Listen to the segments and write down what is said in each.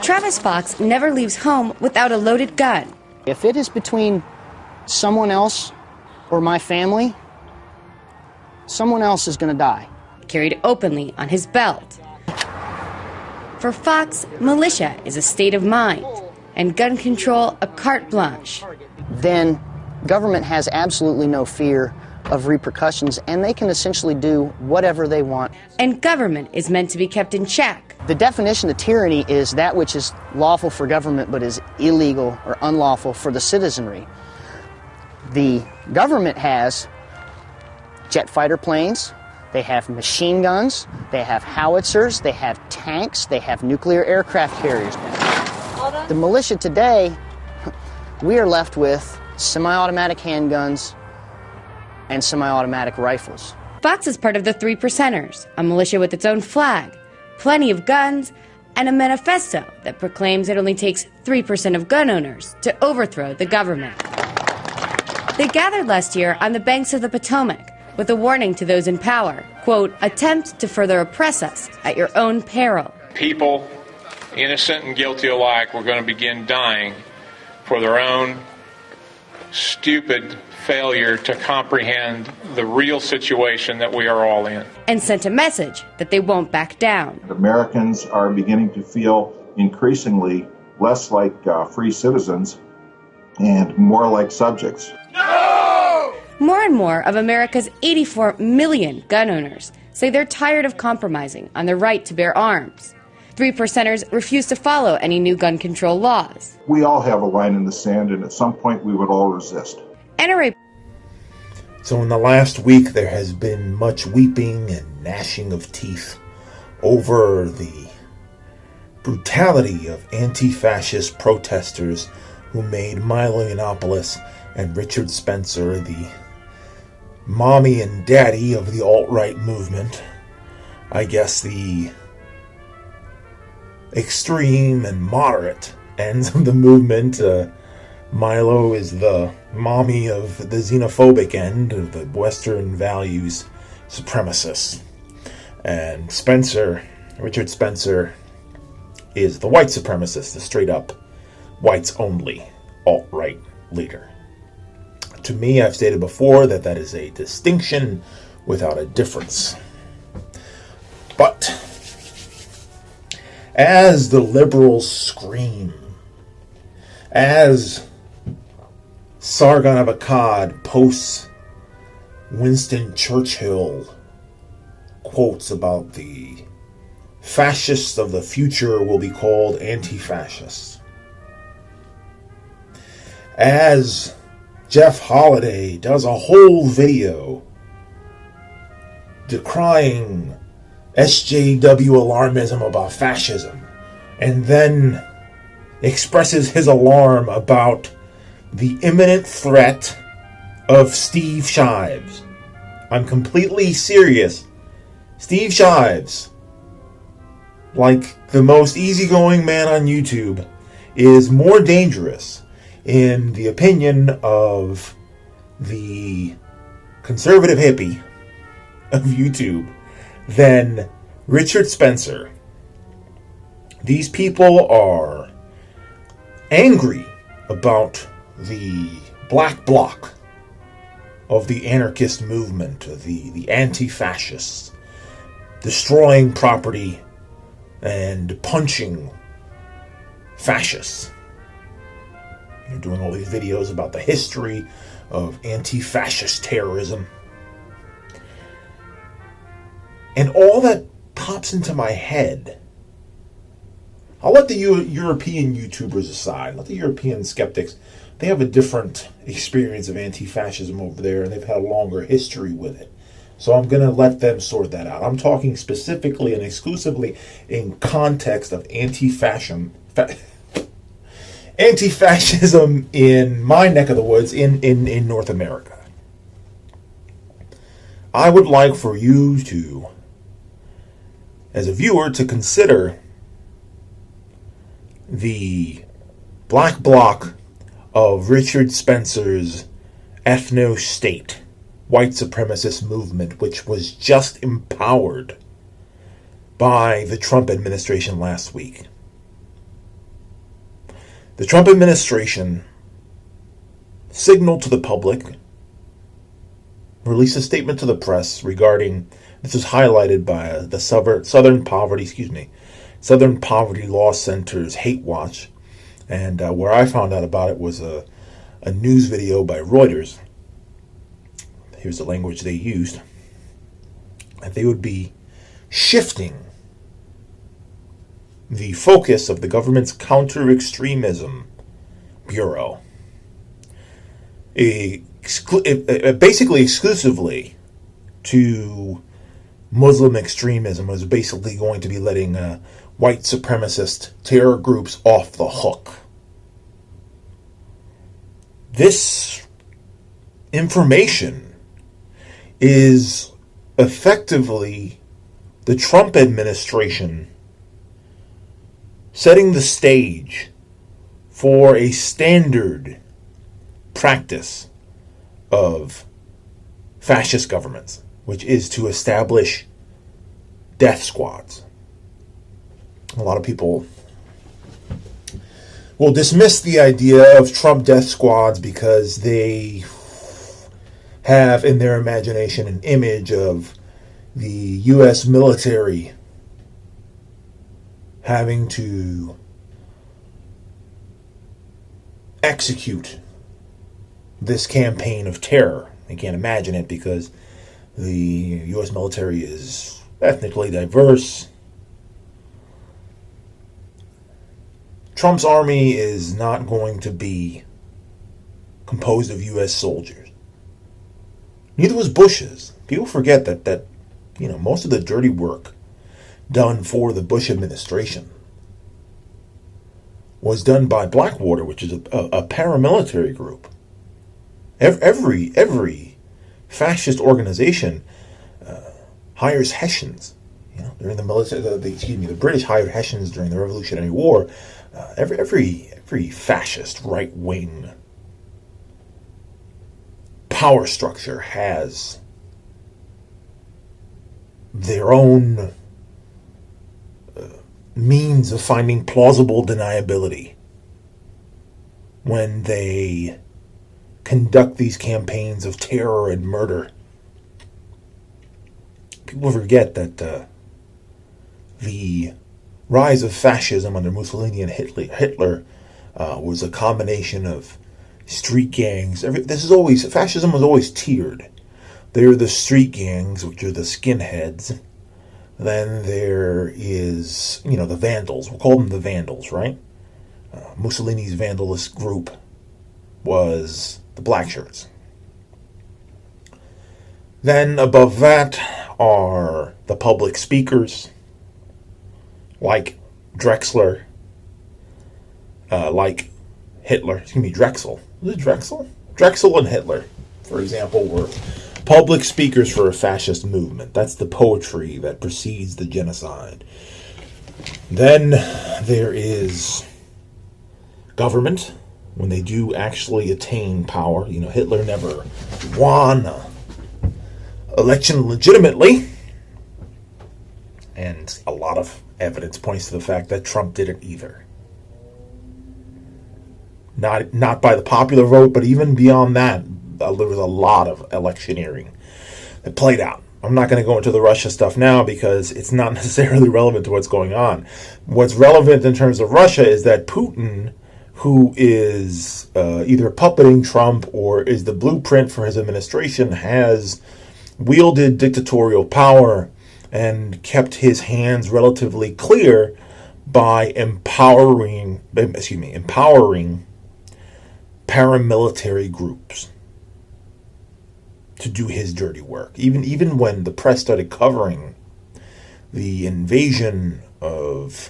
Travis Fox never leaves home without a loaded gun. If it is between someone else or my family, someone else is going to die. Carried openly on his belt. For Fox, militia is a state of mind, and gun control a carte blanche. Then government has absolutely no fear of repercussions, and they can essentially do whatever they want. And government is meant to be kept in check. The definition of tyranny is that which is lawful for government but is illegal or unlawful for the citizenry. The government has jet fighter planes, they have machine guns, they have howitzers, they have tanks, they have nuclear aircraft carriers. The militia today, we are left with semi-automatic handguns and semi-automatic rifles. Fox is part of the 3 Percenters, a militia with its own flag, plenty of guns, and a manifesto that proclaims it only takes 3% of gun owners to overthrow the government. They gathered last year on the banks of the Potomac with a warning to those in power, quote, attempt to further oppress us at your own peril. People, innocent and guilty alike, were going to begin dying for their own stupid failure to comprehend the real situation that we are all in. And sent a message that they won't back down. Americans are beginning to feel increasingly less like free citizens and more like subjects. No! More and more of America's 84 million gun owners say they're tired of compromising on their right to bear arms. 3 Percenters refuse to follow any new gun control laws. We all have a line in the sand, and at some point we would all resist. NRA. So in the last week, there has been much weeping and gnashing of teeth over the brutality of anti-fascist protesters who made Milo Yiannopoulos and Richard Spencer the mommy and daddy of the alt-right movement. I guess the extreme and moderate ends of the movement. Milo is the mommy of the xenophobic end of the Western values supremacists. And Richard Spencer, is the white supremacist, the straight-up whites-only alt-right leader. To me, I've stated before that that is a distinction without a difference. But as the liberals scream, as Sargon of Akkad posts Winston Churchill quotes about the fascists of the future will be called anti-fascists, as Jeff Holiday does a whole video decrying SJW alarmism about fascism, and then expresses his alarm about the imminent threat of Steve Shives. I'm completely serious. Steve Shives, like the most easygoing man on YouTube, is more dangerous in the opinion of the conservative hippie of YouTube than Richard Spencer. These people are angry about the black bloc of the anarchist movement, the anti-fascists, destroying property and punching fascists. They're doing all these videos about the history of anti-fascist terrorism. And all that pops into my head. I'll let the European YouTubers aside, let the European skeptics. They have a different experience of anti-fascism over there, and they've had a longer history with it. So I'm going to let them sort that out. I'm talking specifically and exclusively in context of anti-fascism in my neck of the woods in North America. I would like for you to, as a viewer, to consider the black bloc of Richard Spencer's ethno-state white supremacist movement, which was just empowered by the Trump administration last week. The Trump administration signaled to the public, released a statement to the press regarding, this was highlighted by the Southern Poverty Law Center's Hate Watch, and where I found out about it was a news video by Reuters. Here's the language they used. That they would be shifting the focus of the government's counter-extremism bureau, basically exclusively to Muslim extremism, was basically going to be letting white supremacist terror groups off the hook. This information is effectively the Trump administration setting the stage for a standard practice of fascist governments, which is to establish death squads. A lot of people will dismiss the idea of Trump death squads because they have in their imagination an image of the U.S. military having to execute this campaign of terror. They can't imagine it because the U.S. military is ethnically diverse. Trump's army is not going to be composed of U.S. soldiers. Neither was Bush's. People forget that most of the dirty work done for the Bush administration was done by Blackwater, which is a paramilitary group. Every fascist organization hires Hessians. During the military, the British hired Hessians during the Revolutionary War. Every fascist right wing power structure has their own means of finding plausible deniability when they conduct these campaigns of terror and murder. People forget that the rise of fascism under Mussolini and Hitler was a combination of street gangs. Fascism was always tiered. There are the street gangs, which are the skinheads. Then there is, the Vandals. We'll call them the Vandals, right? Mussolini's vandalist group was the black shirts. Then above that are the public speakers, like Drexler, like Hitler. Drexel. Was it Drexel? Drexel and Hitler, for example, were public speakers for a fascist movement. That's the poetry that precedes the genocide. Then there is government, when they do actually attain power. Hitler never won an election legitimately. And a lot of evidence points to the fact that Trump didn't either. Not by the popular vote, but even beyond that, there was a lot of electioneering that played out. I'm not going to go into the Russia stuff now because it's not necessarily relevant to what's going on. What's relevant in terms of Russia is that Putin, who is either puppeting Trump or is the blueprint for his administration, has wielded dictatorial power and kept his hands relatively clear by empowering paramilitary groups to do his dirty work. Even when the press started covering the invasion of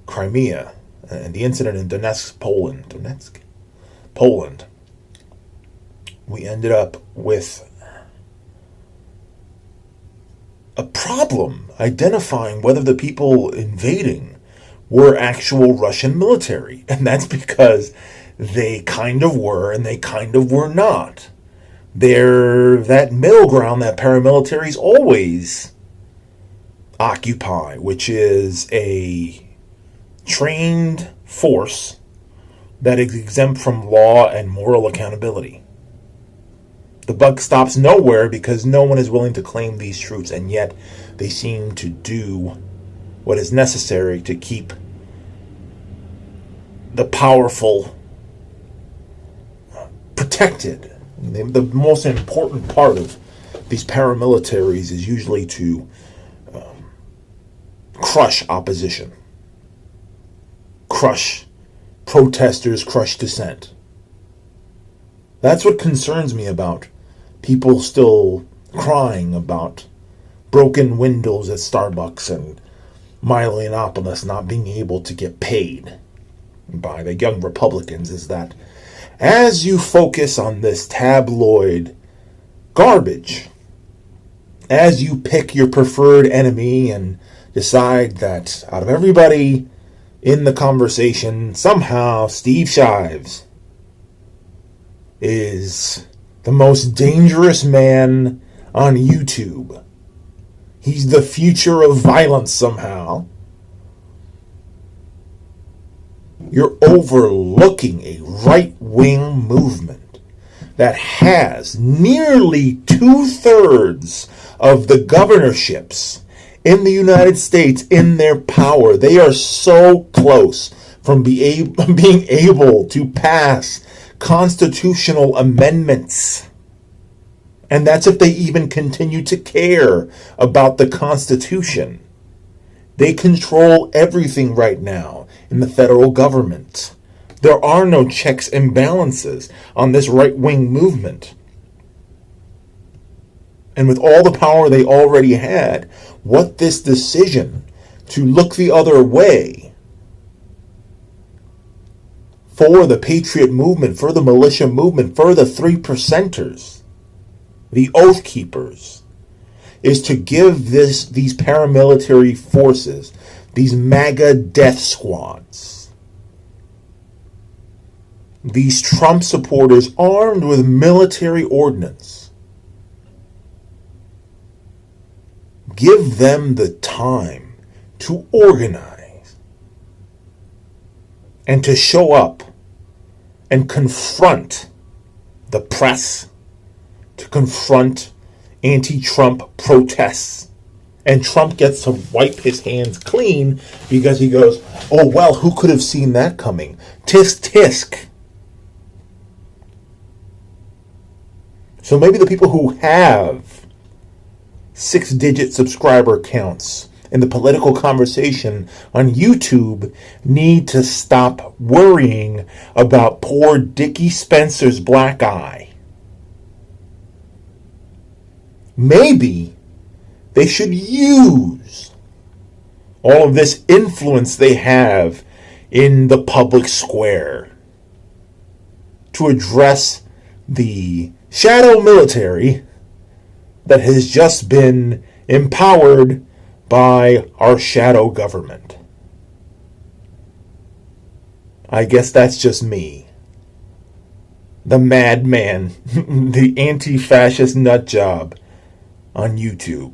Crimea and the incident in Donetsk, Poland, we ended up with a problem identifying whether the people invading were actual Russian military. And that's because they kind of were and they kind of were not. they're that middle ground that paramilitaries always occupy, which is a trained force that is exempt from law and moral accountability. The buck stops nowhere because no one is willing to claim these troops, and yet they seem to do what is necessary to keep the powerful protected. The most important part of these paramilitaries is usually to crush opposition, crush protesters, crush dissent. That's what concerns me about people still crying about broken windows at Starbucks and Milo Yiannopoulos not being able to get paid by the young Republicans, is that as you focus on this tabloid garbage, as you pick your preferred enemy and decide that out of everybody in the conversation, somehow Steve Shives is the most dangerous man on YouTube. He's the future of violence somehow. You're overlooking a right-wing movement that has nearly 2/3 of the governorships in the United States in their power. They are so close from being able to pass constitutional amendments. And that's if they even continue to care about the Constitution. They control everything right now in the federal government. There are no checks and balances on this right-wing movement. And with all the power they already had, what this decision to look the other way for the Patriot movement, for the militia movement, for the 3%ers, the Oath Keepers, is to give these paramilitary forces, these MAGA death squads, these Trump supporters armed with military ordnance, give them the time to organize and to show up and confront the press, to confront anti-Trump protests. And Trump gets to wipe his hands clean because he goes, oh, well, who could have seen that coming? Tisk, tisk. So maybe the people who have 6-digit subscriber counts in the political conversation on YouTube need to stop worrying about poor Dickie Spencer's black eye. Maybe they should use all of this influence they have in the public square to address the shadow military that has just been empowered by our shadow government. I guess that's just me, the madman, the anti-fascist nut job on YouTube.